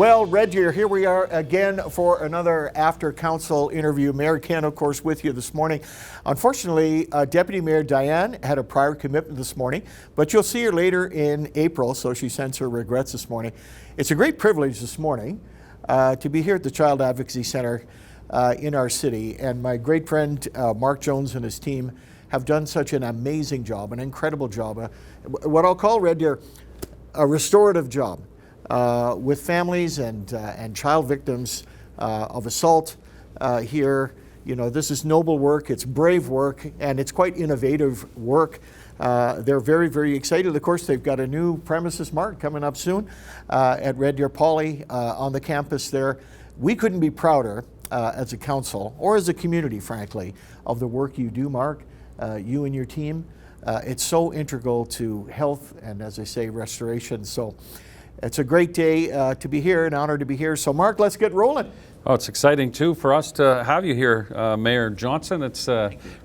Well, Red Deer, here we are again for another after council interview. Mayor Ken, of course, with you this morning. Unfortunately, Deputy Mayor Diane had a prior commitment this morning, but you'll see her later in April, so she sends her regrets this morning. It's a great privilege this morning to be here at the Child Advocacy Center in our city, and my great friend Mark Jones and his team have done such an amazing job, an incredible job, what I'll call, Red Deer, a restorative job. With families and child victims of assault here. You know, this is noble work, it's brave work, and it's quite innovative work. They're very, very excited. Of course, they've got a new premises, Mark, coming up soon at Red Deer Poly on the campus there. We couldn't be prouder as a council, or as a community, frankly, of the work you do, Mark, you and your team. It's so integral to health and, as I say, restoration. So it's a great day to be here, an honor to be here. So Mark, let's get rolling. Oh, it's exciting too for us to have you here, Mayor Johnson. It's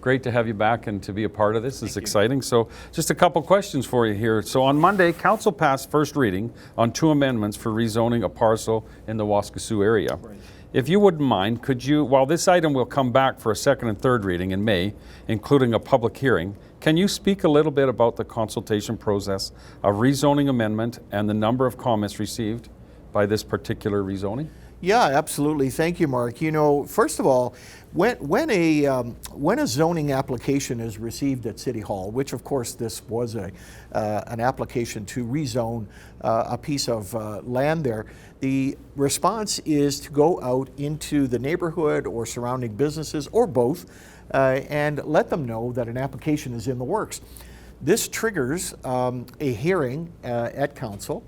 great to have you back and to be a part of this. It's exciting. So just a couple questions for you here. So on Monday, Council passed first reading on 2 amendments for rezoning a parcel in the Waskesiu area. Right. If you wouldn't mind, could you, while this item will come back for a second and third reading in May, including a public hearing, can you speak a little bit about the consultation process of rezoning amendment and the number of comments received by this particular rezoning? Yeah, absolutely. Thank you, Mark. You know, first of all, when a zoning application is received at City Hall, which of course this was an application to rezone a piece of land there, the response is to go out into the neighborhood or surrounding businesses or both and let them know that an application is in the works. This triggers a hearing at council.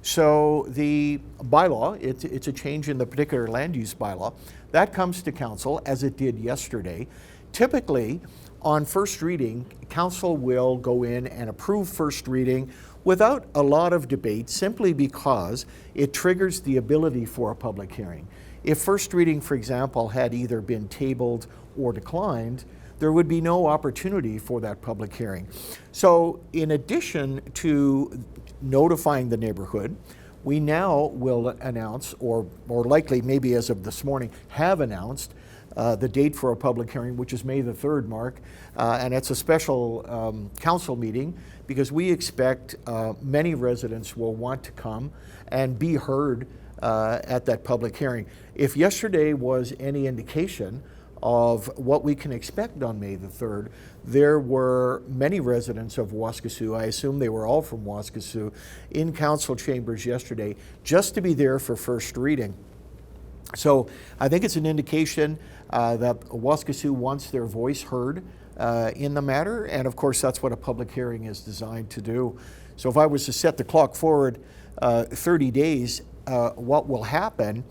So the bylaw, it's a change in the particular land use bylaw, that comes to council as it did yesterday. Typically, on first reading, council will go in and approve first reading without a lot of debate, simply because it triggers the ability for a public hearing. If first reading, for example, had either been tabled or declined, there would be no opportunity for that public hearing. So in addition to notifying the neighborhood, we now will announce, or more likely maybe as of this morning, have announced the date for a public hearing, which is May the 3rd, Mark. And it's a special council meeting because we expect many residents will want to come and be heard at that public hearing. If yesterday was any indication of what we can expect on May the 3rd, there were many residents of Waskesiu, I assume they were all from Waskesiu, in council chambers yesterday just to be there for first reading. So I think it's an indication that Waskesiu wants their voice heard in the matter, and of course that's what a public hearing is designed to do. So if I was to set the clock forward 30 days, what will happen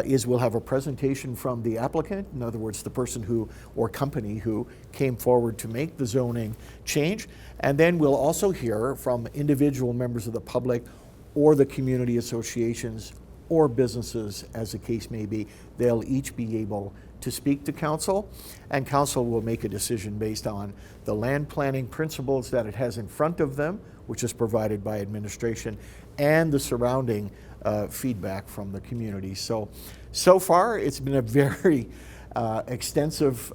is we'll have a presentation from the applicant, in other words, the person who, or company who came forward to make the zoning change, and then we'll also hear from individual members of the public or the community associations or businesses, as the case may be. They'll each be able to speak to council, and council will make a decision based on the land planning principles that it has in front of them, which is provided by administration, and the surrounding feedback from the community. So far, it's been a very extensive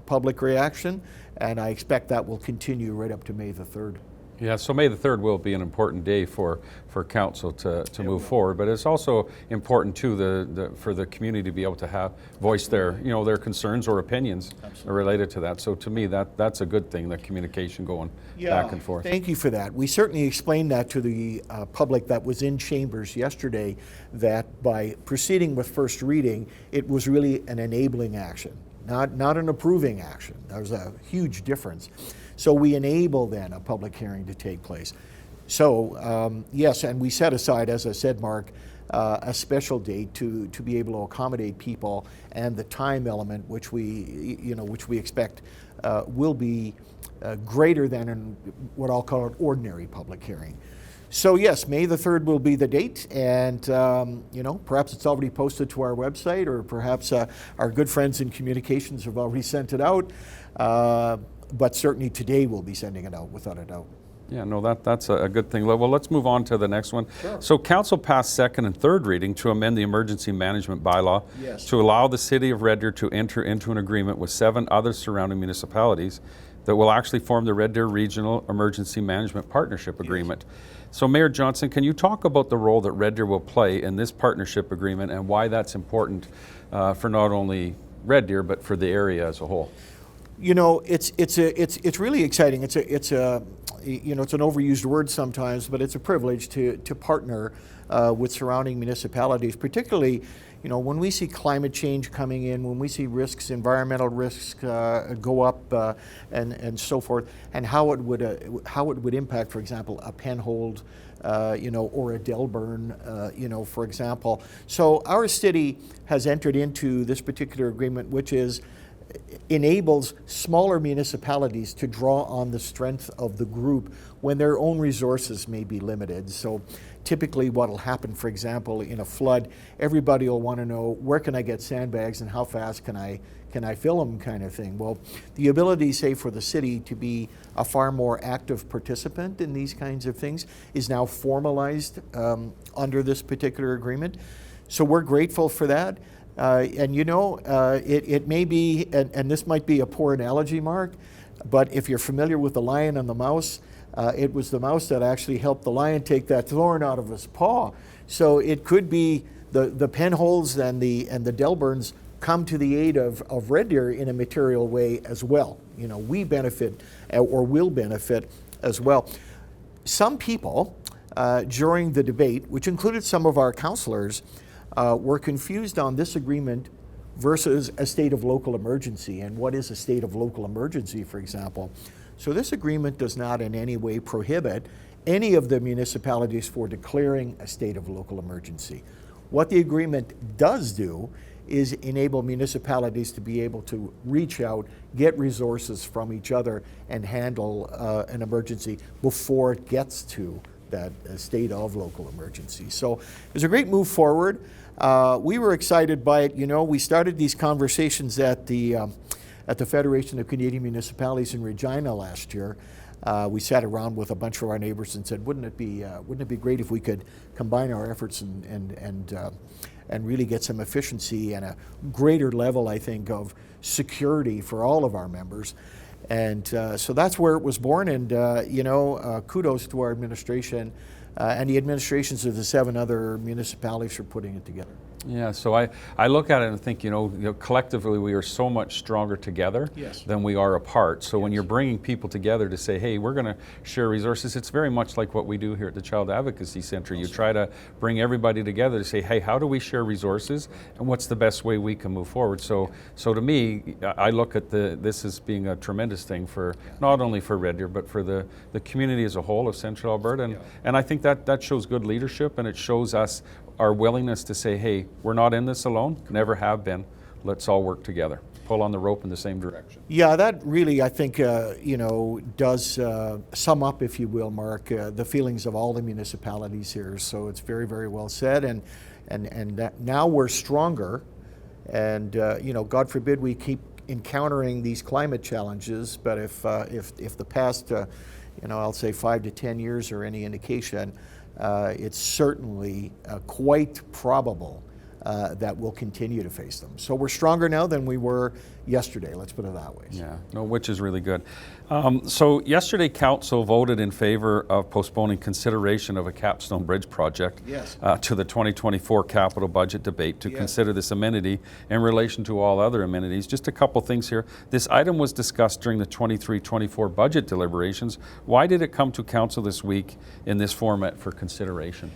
public reaction, and I expect that will continue right up to May the 3rd. Yeah, so May the 3rd will be an important day for council to move forward, but it's also important too for the community to be able to voice their their concerns or opinions related to that. So to me, that's a good thing, that communication going back and forth. Thank you for that. We certainly explained that to the public that was in chambers yesterday, that by proceeding with first reading, it was really an enabling action, not an approving action. There's a huge difference. So we enable then a public hearing to take place. So yes, and we set aside, as I said, Mark, a special date to be able to accommodate people, and the time element, which we expect will be greater than in what I'll call an ordinary public hearing. So yes, May the 3rd will be the date, and perhaps it's already posted to our website, or perhaps our good friends in communications have already sent it out. But certainly today we'll be sending it out, without a doubt. Yeah, no, that's a good thing. Well, let's move on to the next one. Sure. So council passed second and third reading to amend the emergency management bylaw Yes. to allow the city of Red Deer to enter into an agreement with 7 other surrounding municipalities that will actually form the Red Deer Regional Emergency Management Partnership Agreement. So Mayor Johnson, can you talk about the role that Red Deer will play in this partnership agreement and why that's important for not only Red Deer but for the area as a whole? You know, it's really exciting. It's an overused word sometimes, but it's a privilege to partner with surrounding municipalities, particularly, you know, when we see climate change coming in, when we see risks, environmental risks go up and so forth, and how it would impact, for example, a Penhold, or a Delburn, for example. So our city has entered into this particular agreement, which enables smaller municipalities to draw on the strength of the group when their own resources may be limited. So typically what will happen, for example, in a flood, everybody will want to know, where can I get sandbags and how fast can I fill them, kind of thing. Well, the ability, say, for the city to be a far more active participant in these kinds of things is now formalized under this particular agreement. So we're grateful for that. It may be, and this might be a poor analogy, Mark, but if you're familiar with the lion and the mouse, it was the mouse that actually helped the lion take that thorn out of his paw. So it could be the Penholds and the Delburns come to the aid of Red Deer in a material way as well. You know, we benefit or will benefit as well. Some people during the debate, which included some of our councillors, were confused on this agreement versus a state of local emergency. And what is a state of local emergency, for example? So this agreement does not in any way prohibit any of the municipalities for declaring a state of local emergency. What the agreement does do is enable municipalities to be able to reach out, get resources from each other, and handle an emergency before it gets to that state of local emergency. So it's a great move forward. We were excited by it. You know, we started these conversations at the Federation of Canadian Municipalities in Regina last year. We sat around with a bunch of our neighbors and said, wouldn't it be great if we could combine our efforts and really get some efficiency and a greater level, I think, of security for all of our members. And so that's where it was born. And kudos to our administration and the administrations of the 7 other municipalities for putting it together. Yeah, so I look at it and think, collectively we are so much stronger together than we are apart. So when you're bringing people together to say, hey, we're going to share resources, it's very much like what we do here at the Child Advocacy Center. You try to bring everybody together to say, hey, how do we share resources and what's the best way we can move forward? So to me, I look at this as being a tremendous thing for not only for Red Deer, but for the community as a whole of Central Alberta. And I think that shows good leadership, and it shows us our willingness to say, hey, we're not in this alone, never have been. Let's all work together, pull on the rope in the same direction. Yeah, that really, I think, does sum up, if you will, Mark, the feelings of all the municipalities here. So it's very, very well said, and that now we're stronger, and God forbid we keep encountering these climate challenges. But if the past, I'll say 5 to 10 years are any indication, it's certainly quite probable that we'll continue to face them. So we're stronger now than we were yesterday, let's put it that way. Yeah, no, which is really good. So yesterday council voted in favor of postponing consideration of a Capstone Bridge project to the 2024 capital budget debate to consider this amenity in relation to all other amenities. Just a couple things here. This item was discussed during the 23-24 budget deliberations. Why did it come to council this week in this format for consideration?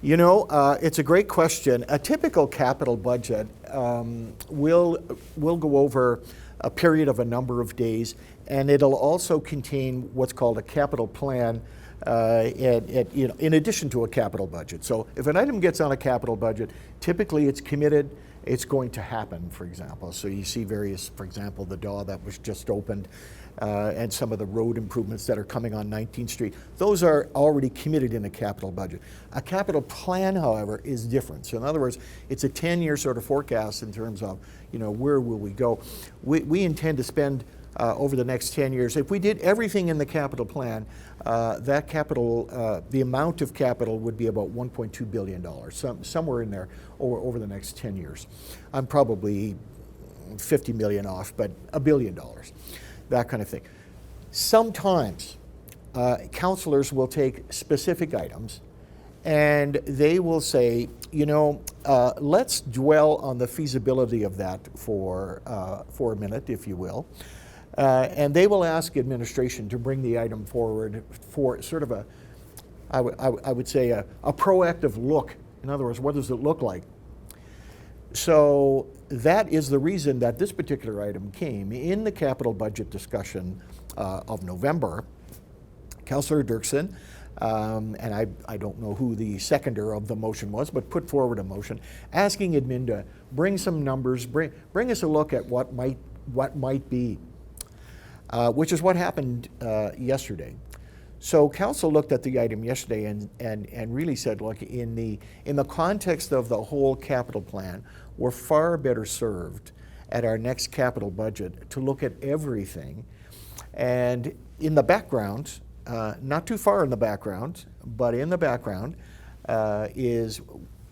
It's a great question. A typical capital budget will go over a period of a number of days, and it'll also contain what's called a capital plan in addition to a capital budget. So if an item gets on a capital budget, typically it's committed, it's going to happen, for example. So you see various, for example, the DAW that was just opened, and some of the road improvements that are coming on 19th Street. Those are already committed in a capital budget. A capital plan, however, is different. So in other words, it's a 10-year sort of forecast in terms of, where will we go. We intend to spend over the next 10 years. If we did everything in the capital plan, that capital, the amount of capital would be about $1.2 billion, somewhere in there over the next 10 years. I'm probably 50 million off, but $1 billion, that kind of thing. Sometimes councillors will take specific items and they will say, you know, let's dwell on the feasibility of that for a minute, if you will. And they will ask administration to bring the item forward for sort of I would say a proactive look. In other words, what does it look like? So that is the reason that this particular item came in the capital budget discussion of November. Councillor Dirksen, and I don't know who the seconder of the motion was, but put forward a motion asking admin to bring some numbers, bring us a look at what might be, which is what happened yesterday. So council looked at the item yesterday and really said, look, in the context of the whole capital plan, we're far better served at our next capital budget to look at everything. And in the background, not too far in the background, but in the background is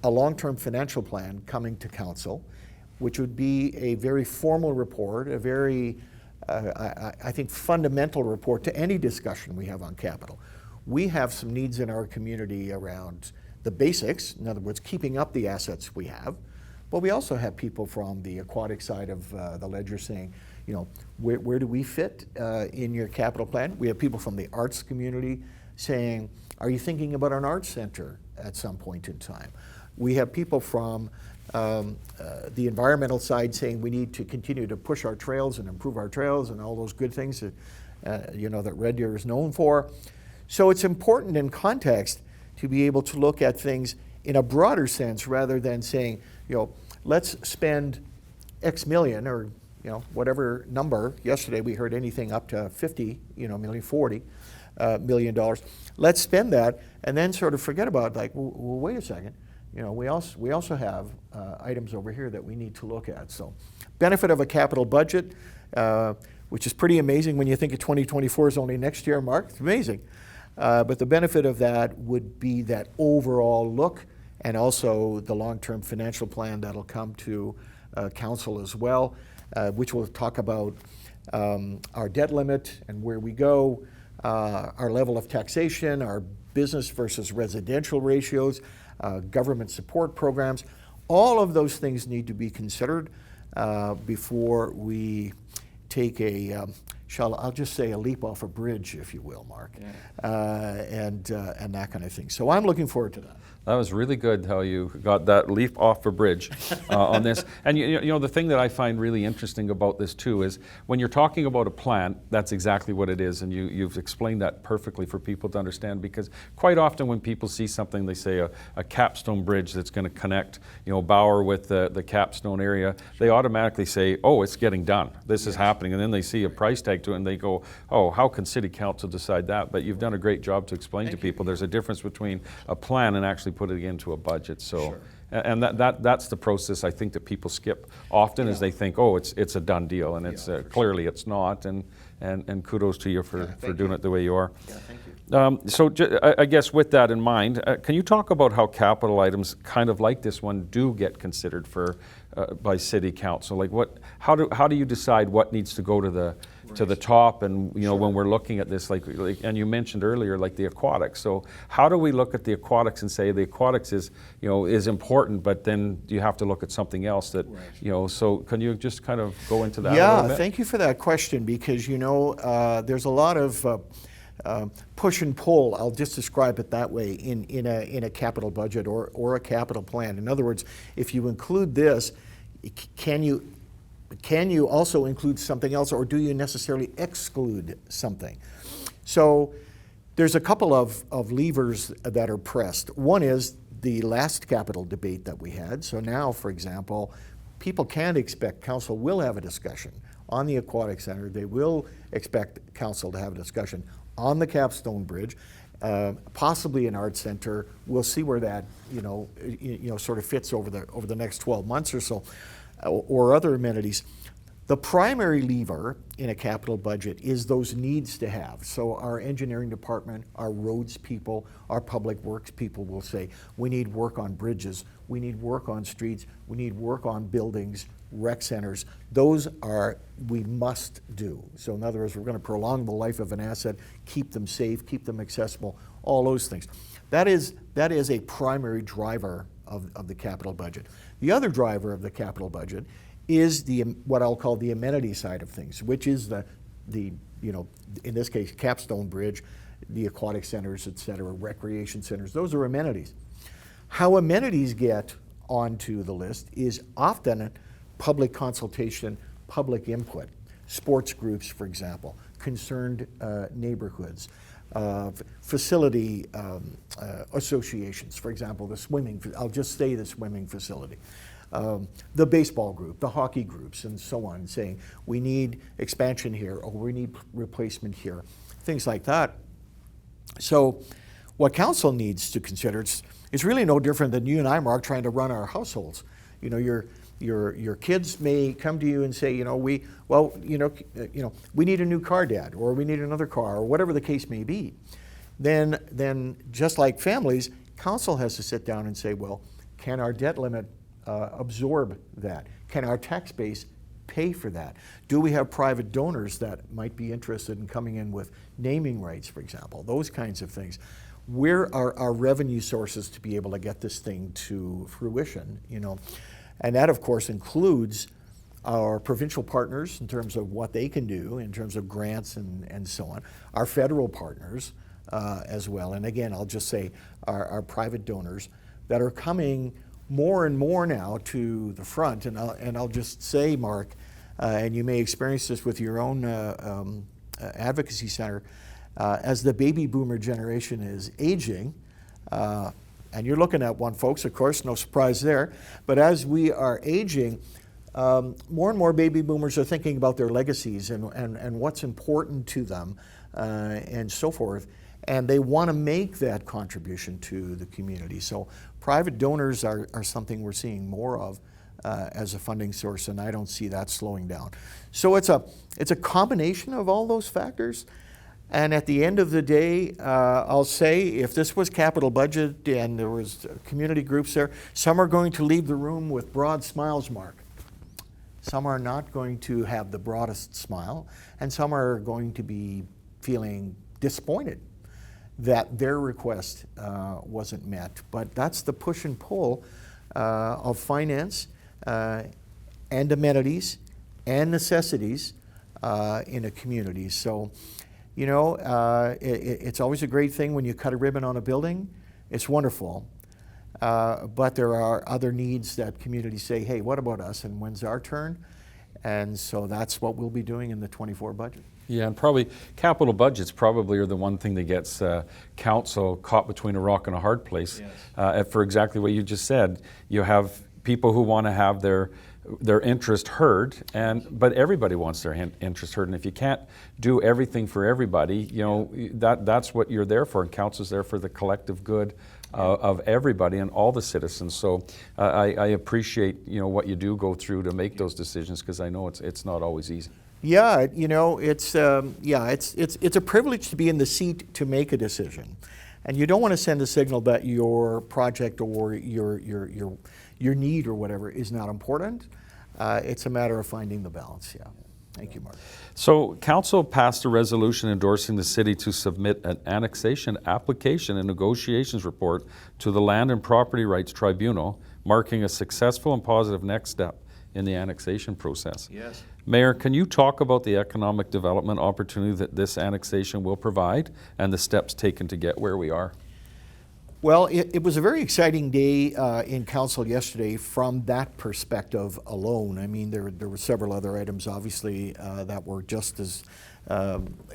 a long-term financial plan coming to council, which would be a very formal report, a very I think fundamental report to any discussion we have on capital. We have some needs in our community around the basics, in other words, keeping up the assets we have, but we also have people from the aquatic side of the ledger saying, you know, where do we fit in your capital plan? We have people from the arts community saying, are you thinking about an arts center at some point in time? We have people from the environmental side saying we need to continue to push our trails and improve our trails and all those good things that, you know, that Red Deer is known for. So it's important in context to be able to look at things in a broader sense rather than saying, you know, let's spend X million or, you know, whatever number. Yesterday we heard anything up to 50, you know, million, $40 million. Let's spend that and then sort of forget about, like, well, wait a second. You know, we also have items over here that we need to look at. So, benefit of a capital budget, which is pretty amazing when you think of 2024 is only next year, Mark. It's amazing. But the benefit of that would be that overall look and also the long-term financial plan that'll come to council as well, which will talk about our debt limit and where we go, our level of taxation, our business versus residential ratios, government support programs. All of those things need to be considered before we take I'll just say a leap off a bridge, if you will, Mark, and that kind of thing. So I'm looking forward to that. That was really good how you got that leap off a bridge on this. And you know, the thing that I find really interesting about this too is when you're talking about a plan, that's exactly what it is. And you've explained that perfectly for people to understand, because quite often when people see something, they say a capstone bridge that's going to connect, you know, Bauer with the capstone area, they automatically say, oh, it's getting done. This is happening. And then they see a price tag to it and they go, oh, how can city council decide that? But you've done a great job to explain to people there's a difference between a plan and actually put it into a budget. So, sure. And that's the process I think that people skip often, is they think, oh, it's a done deal, and it's clearly it's not. And kudos to you for doing it the way you are. Yeah, thank you. So I guess with that in mind, can you talk about how capital items kind of like this one do get considered for by city council? Like how do you decide what needs to go to the top? And you know, when we're looking at this, like and you mentioned earlier, like the aquatics. So how do we look at the aquatics and say the aquatics is, you know, is important, but then you have to look at something else that, you know, so can you just kind of go into that a little bit? Thank you for that question, because, you know, there's a lot of push and pull, I'll just describe it that way, in a capital budget or a capital plan. In other words, if you include this, can you also include something else, or do you necessarily exclude something? So there's a couple of levers that are pressed. One is the last capital debate that we had. So now, for example, people can expect council will have a discussion on the aquatic center. They will expect council to have a discussion on the capstone bridge, possibly an art center. We'll see where that sort of fits over the next 12 months or so, or other amenities. The primary lever in a capital budget is those needs to have. So our engineering department, our roads people, our public works people will say, we need work on bridges, we need work on streets, we need work on buildings, rec centers. Those are, we must do. So in other words, we're going to prolong the life of an asset, keep them safe, keep them accessible, all those things. That is a primary driver of the capital budget. The other driver of the capital budget is what I'll call the amenity side of things, which is the in this case, Capstone Bridge, the aquatic centers, et cetera, recreation centers. Those are amenities. How amenities get onto the list is often public consultation, public input. Sports groups, for example, concerned neighborhoods, facility associations, for example, the swimming, I'll just say the swimming facility. The baseball group, the hockey groups, and so on, saying we need expansion here or we need replacement here, things like that. So what council needs to consider, it's really no different than you and I, Mark, trying to run our households. You know, your kids may come to you and say, we need a new car, Dad, or we need another car, or whatever the case may be. Then just like families, council has to sit down and say, well, can our debt limit absorb that? Can our tax base pay for that? Do we have private donors that might be interested in coming in with naming rights, for example? Those kinds of things. Where are our revenue sources to be able to get this thing to fruition? And that, of course, includes our provincial partners in terms of what they can do, in terms of grants and so on. Our federal partners as well. And again, I'll just say our private donors that are coming more and more now to the front. And I'll just say, Mark, and you may experience this with your own advocacy center, as the baby boomer generation is aging, and you're looking at one, folks, of course, no surprise there, but as we are aging, more and more baby boomers are thinking about their legacies and what's important to them and so forth. And they want to make that contribution to the community. So private donors are something we're seeing more of as a funding source, and I don't see that slowing down. So it's a combination of all those factors. And at the end of the day, I'll say if this was capital budget and there was community groups there, some are going to leave the room with broad smiles, Mark. Some are not going to have the broadest smile, and some are going to be feeling disappointed that their request wasn't met. But that's the push and pull of finance and amenities and necessities in a community. So, it's always a great thing when you cut a ribbon on a building. It's wonderful. But there are other needs that communities say, hey, what about us, and when's our turn? And so that's what we'll be doing in the 24 budget. Yeah, and probably capital budgets probably are the one thing that gets council caught between a rock and a hard place. Yes. For exactly what you just said, you have people who want to have their interest heard, but everybody wants their interest heard. And if you can't do everything for everybody, that's what you're there for. And council's there for the collective good of everybody and all the citizens. So I appreciate what you do go through to make those decisions, because I know it's not always easy. Yeah, it's a privilege to be in the seat to make a decision, and you don't want to send a signal that your project or your need or whatever is not important. It's a matter of finding the balance. Yeah. Thank you, Mark. So council passed a resolution endorsing the city to submit an annexation application and negotiations report to the Land and Property Rights Tribunal, marking a successful and positive next step in the annexation process. Yes. Mayor, can you talk about the economic development opportunity that this annexation will provide and the steps taken to get where we are? Well, it was a very exciting day in council yesterday from that perspective alone. I mean, there were several other items, obviously, that were just as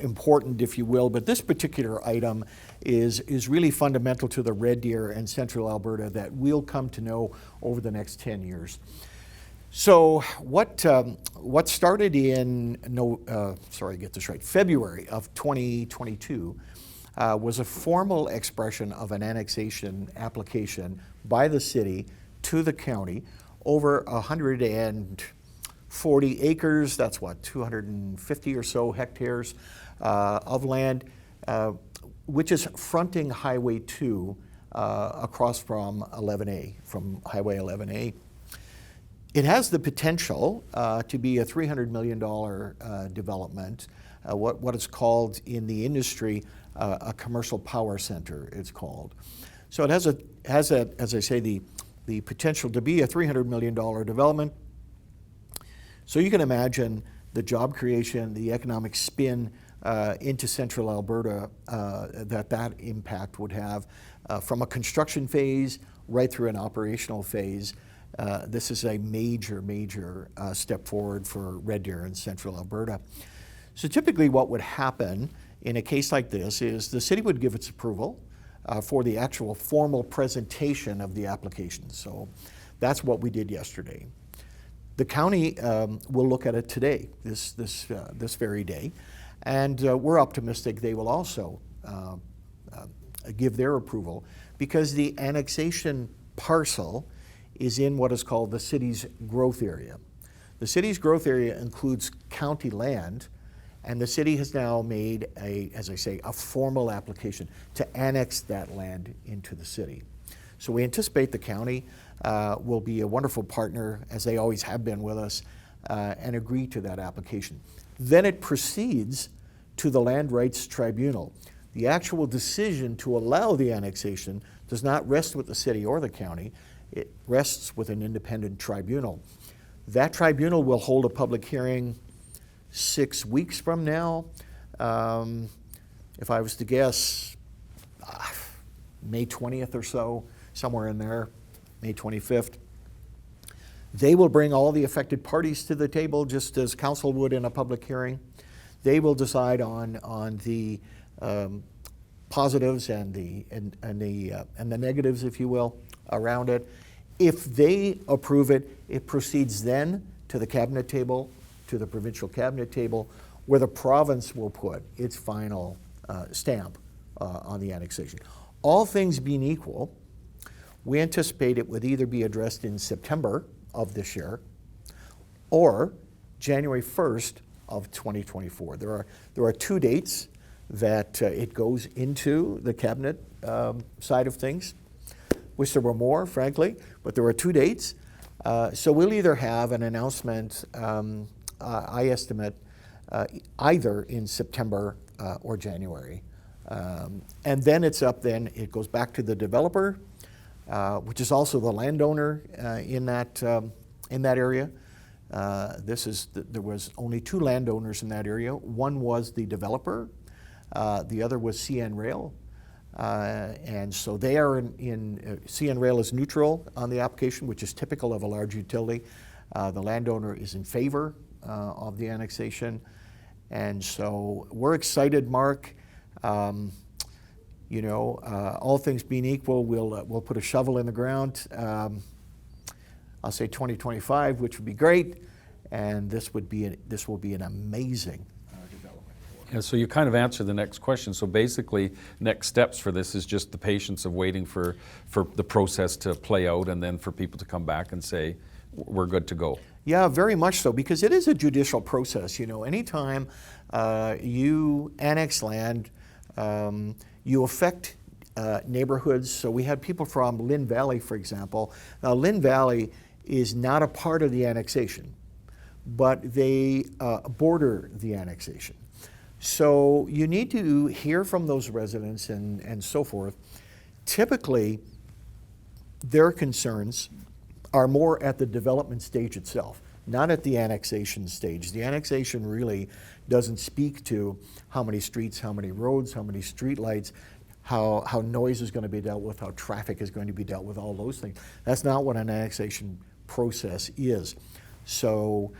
important, if you will, but this particular item is really fundamental to the Red Deer and Central Alberta that we'll come to know over the next 10 years. So what started in February of 2022 was a formal expression of an annexation application by the city to the county over 140 40 acres, that's what, 250 or so hectares of land, which is fronting Highway 2 across from 11A, from Highway 11A. It has the potential to be a $300 million development, what is called in the industry a commercial power center, it's called. So it has, as I say, the potential to be a $300 million development. So you can imagine the job creation, the economic spin into central Alberta that impact would have from a construction phase right through an operational phase. This is a major step forward for Red Deer in central Alberta. So typically what would happen in a case like this is the city would give its approval for the actual formal presentation of the application. So that's what we did yesterday. The county will look at it today, this very day, and we're optimistic they will also give their approval because the annexation parcel is in what is called the city's growth area. The city's growth area includes county land, and the city has now made as I say, a formal application to annex that land into the city. So we anticipate the county will be a wonderful partner, as they always have been with us, and agree to that application. Then it proceeds to the Land Rights Tribunal. The actual decision to allow the annexation does not rest with the city or the county. It rests with an independent tribunal. That tribunal will hold a public hearing 6 weeks from now. If I was to guess, May 20th or so, somewhere in there, May 25th. They will bring all the affected parties to the table, just as council would in a public hearing. They will decide on the positives and the negatives, if you will, around it. If they approve it, it proceeds then to the cabinet table, to the provincial cabinet table, where the province will put its final stamp on the annexation. All things being equal, we anticipate it would either be addressed in September of this year or January 1st of 2024. There are two dates that it goes into the cabinet side of things. Wish there were more, frankly, but there are two dates. So we'll either have an announcement, I estimate, either in September or January. And then it's up, then it goes back to the developer, which is also the landowner in that area. There was only two landowners in that area. One was the developer, the other was CN Rail. And so they are CN Rail is neutral on the application, which is typical of a large utility. The landowner is in favor of the annexation. And so we're excited, Mark. All things being equal, we'll put a shovel in the ground. I'll say 2025, which would be great, and this will be an amazing development. Yeah, so you kind of answered the next question. So basically, next steps for this is just the patience of waiting for the process to play out, and then for people to come back and say, we're good to go. Yeah, very much so, because it is a judicial process. Anytime you annex land, you affect neighborhoods. So we had people from Lynn Valley, for example. Now, Lynn Valley is not a part of the annexation, but they border the annexation. So you need to hear from those residents and so forth. Typically, their concerns are more at the development stage itself, not at the annexation stage. The annexation really doesn't speak to how many streets, how many roads, how many streetlights, how noise is going to be dealt with, how traffic is going to be dealt with, all those things. That's not what an annexation process is. So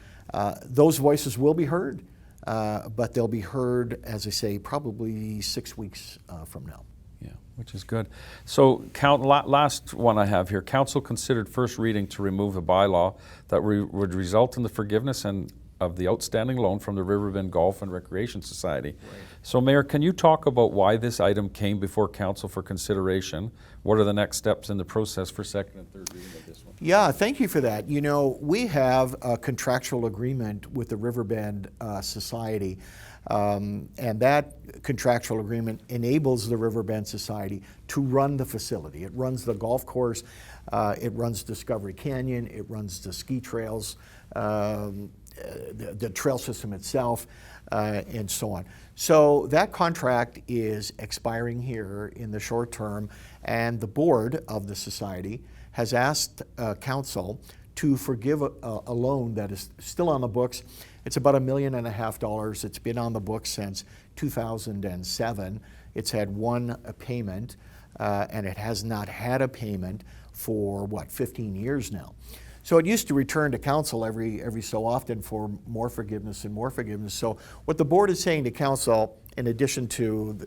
those voices will be heard, but they'll be heard, as I say, probably 6 weeks from now. Yeah, which is good. So last one I have here. Council considered first reading to remove a bylaw that would result in the forgiveness and of the outstanding loan from the Riverbend Golf and Recreation Society. So Mayor, can you talk about why this item came before council for consideration? What are the next steps in the process for second and third reading of this one? Yeah, thank you for that. You know, we have a contractual agreement with the Riverbend Society, and that contractual agreement enables the Riverbend Society to run the facility. It runs the golf course, it runs Discovery Canyon, it runs the ski trails, the trail system itself, and so on. So that contract is expiring here in the short term, and the board of the society has asked council to forgive a loan that is still on the books. It's about $1.5 million. It's been on the books since 2007. It's had one payment, and it has not had a payment for 15 years now. So it used to return to council every so often for more forgiveness and more forgiveness. So what the board is saying to council, in addition to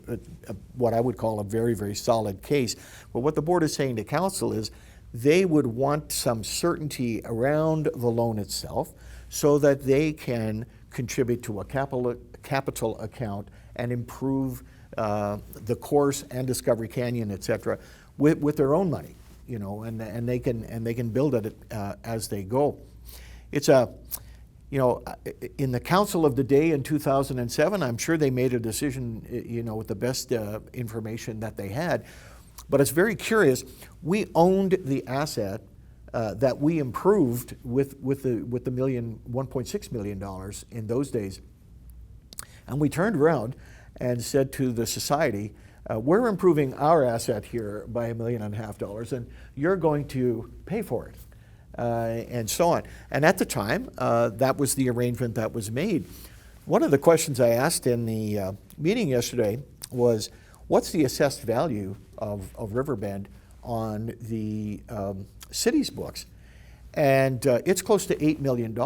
what I would call a very, very solid case, but what the board is saying to council is they would want some certainty around the loan itself so that they can contribute to a capital account and improve the course and Discovery Canyon, et cetera, with their own money. You know, and they can build it as they go. It's in the council of the day in 2007, I'm sure they made a decision, with the best information that they had. But it's very curious. We owned the asset that we improved with the $1.6 million in those days, and we turned around and said to the society, we're improving our asset here by $1.5 million, and you're going to pay for it, and so on. And at the time, that was the arrangement that was made. One of the questions I asked in the meeting yesterday was, what's the assessed value of Riverbend on the city's books? And it's close to $8 million,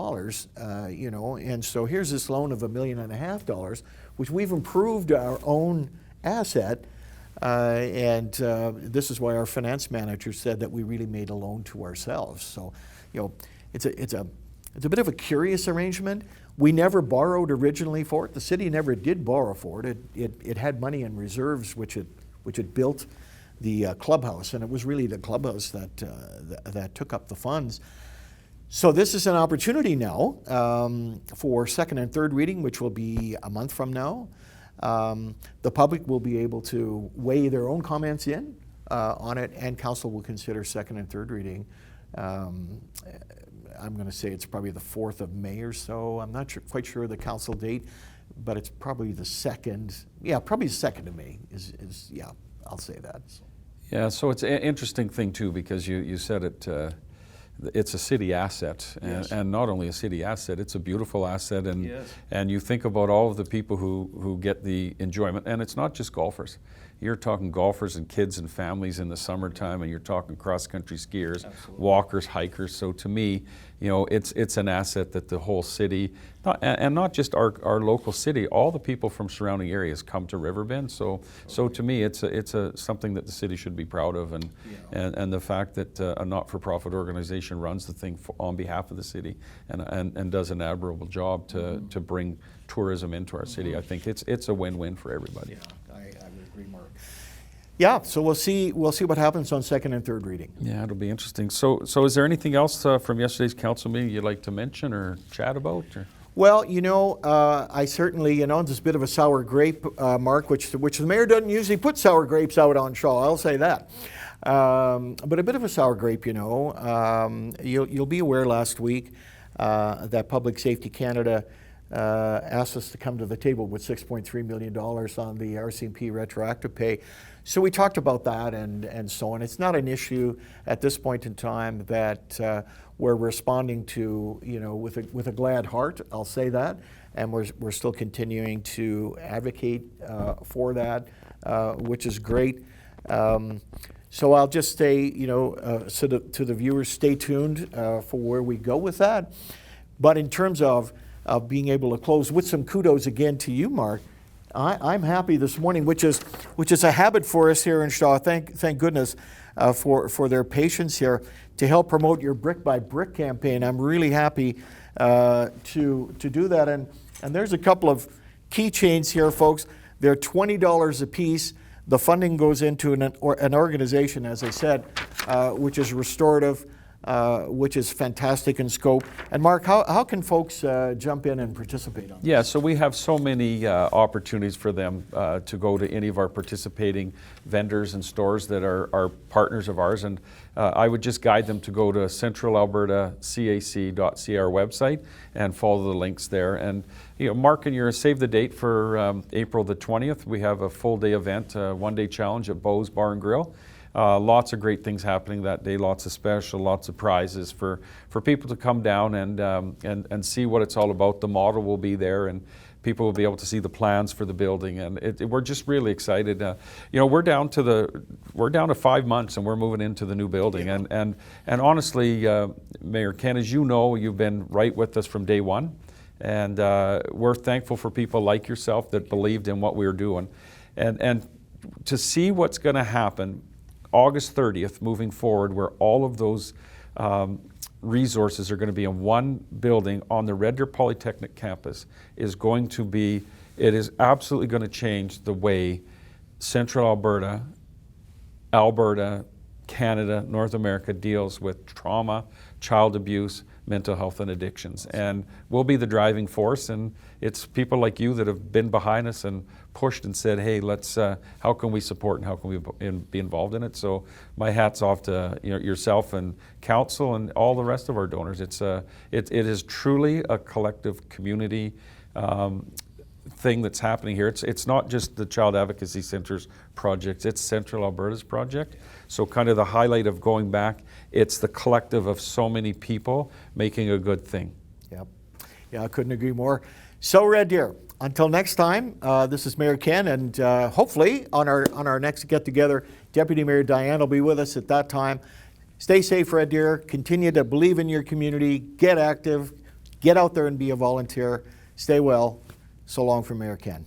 and so here's this loan of $1.5 million, which we've improved our own asset, and this is why our finance manager said that we really made a loan to ourselves. So, it's a bit of a curious arrangement. We never borrowed originally for it. The city never did borrow for it. It had money in reserves, which it built the clubhouse, and it was really the clubhouse that took up the funds. So this is an opportunity now for second and third reading, which will be a month from now. The public will be able to weigh their own comments in on it, and council will consider second and third reading. I'm going to say it's probably the 4th of May or so. I'm not quite sure the council date, but it's probably the 2nd. Yeah, probably the 2nd of May is I'll say that. Yeah, so it's an interesting thing too, because you said it. It's a city asset, Yes. and not only a city asset, it's a beautiful asset, and Yes. and you think about all of the people who get the enjoyment, and it's not just golfers. You're talking golfers and kids and families in the summertime, and you're talking cross-country skiers, Absolutely. walkers, hikers. So to me, it's an asset that the whole city, and not just our local city, all the people from surrounding areas come to Riverbend. So to me, it's a something that the city should be proud of, and the fact that a not-for-profit organization runs the thing on behalf of the city and does an admirable job to bring tourism into our city. I think it's a win-win for everybody. Yeah, I would agree, Mark. Yeah, so we'll see what happens on second and third reading. Yeah, it'll be interesting. So is there anything else from yesterday's council meeting you'd like to mention or chat about? Or? Well, I certainly, there's a bit of a sour grape, Mark, which the mayor doesn't usually put sour grapes out on Shaw, I'll say that. But a bit of a sour grape, You'll be aware last week that Public Safety Canada asked us to come to the table with $6.3 million on the RCMP retroactive pay. So we talked about that and so on. It's not an issue at this point in time that we're responding to, with a glad heart, I'll say that, and we're still continuing to advocate for that, which is great. So I'll just say, to the viewers, stay tuned for where we go with that. But in terms of being able to close with some kudos again to you, Mark, I'm happy this morning, which is a habit for us here in Shaw. Thank goodness. for their patience here to help promote your Brick by Brick campaign. I'm really happy to do that. And there's a couple of keychains here, folks. They're $20 a piece. The funding goes into an organization, as I said, which is restorative, which is fantastic in scope. And Mark, how can folks jump in and participate on this? Yeah, so we have so many opportunities for them to go to any of our participating vendors and stores that are partners of ours. And I would just guide them to go to centralalbertacac.ca, our website, and follow the links there. And mark in your save the date for April the 20th. We have a full day event, one-day challenge at Bo's Bar and Grill. Lots of great things happening that day, lots of special, lots of prizes for people to come down and see what it's all about. The model will be there, and people will be able to see the plans for the building, and we're just really excited. We're down to 5 months, and we're moving into the new building. Yeah. And honestly, Mayor Ken, as you know, you've been right with us from day one, and we're thankful for people like yourself that believed in what we were doing, and to see what's going to happen August 30th, moving forward, where all of those resources are going to be in one building on the Red Deer Polytechnic campus is going to be, it is absolutely going to change the way Central Alberta, Canada, North America deals with trauma, child abuse, mental health, and addictions. And we'll be the driving force, and it's people like you that have been behind us and pushed and said, hey, let's, how can we support and how can we be involved in it? So my hat's off to yourself and council and all the rest of our donors. It is truly a collective community thing that's happening here. It's not just the Child Advocacy Center's project, it's Central Alberta's project. So kind of the highlight of going back, it's the collective of so many people making a good thing. Yep. Yeah, I couldn't agree more. So Red Deer, until next time, this is Mayor Ken, and hopefully on our next get-together, Deputy Mayor Diane will be with us at that time. Stay safe, Red Deer. Continue to believe in your community. Get active. Get out there and be a volunteer. Stay well. So long from Mayor Ken.